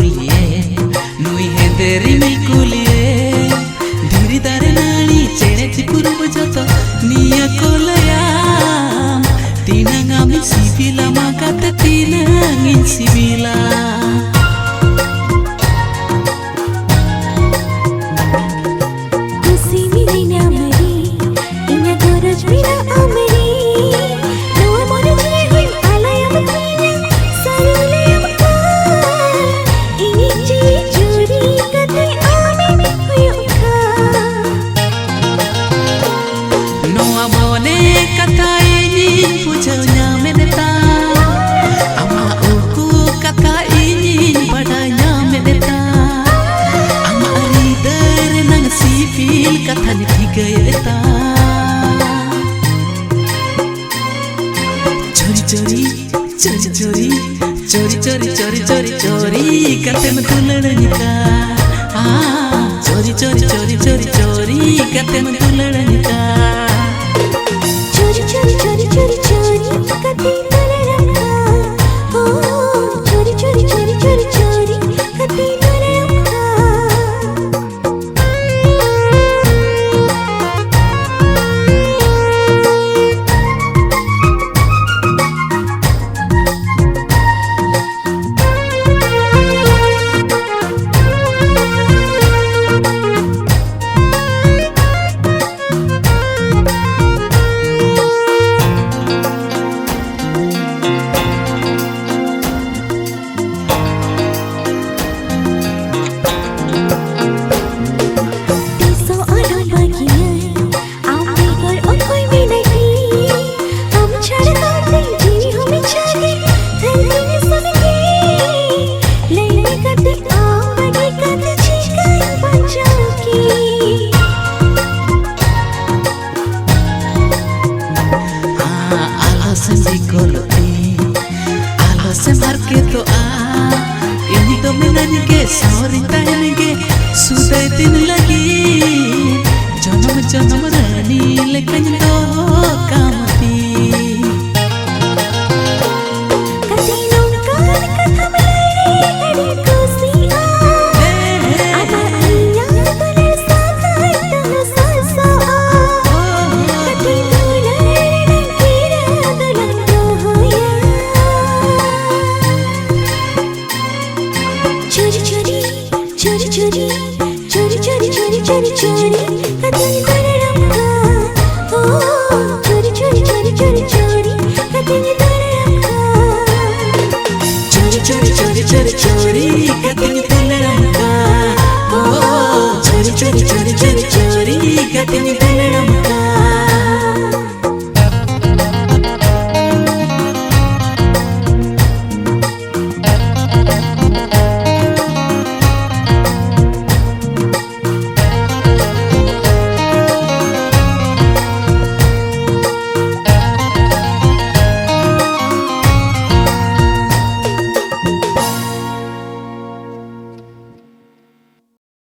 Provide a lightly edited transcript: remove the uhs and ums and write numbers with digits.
kulie nui hederi mi kulie dhiri dare nani chere chipuru bojoto niya kolaya tinang ami sibila makate tinangin sibila katanya tiga eta चोरी करते में दुल्हन निका चोरी करते में दुल्हन निका चोरी करते दुल्हन का ओ चोरी करते दुल्हन sorry tahenenge sudai din lagi janam janam rani lekan do kamati kasino kan katha mere kusiya ada iya tule sakai tano salsa kati dulare kira dulan hoya चोरी चोरी कतई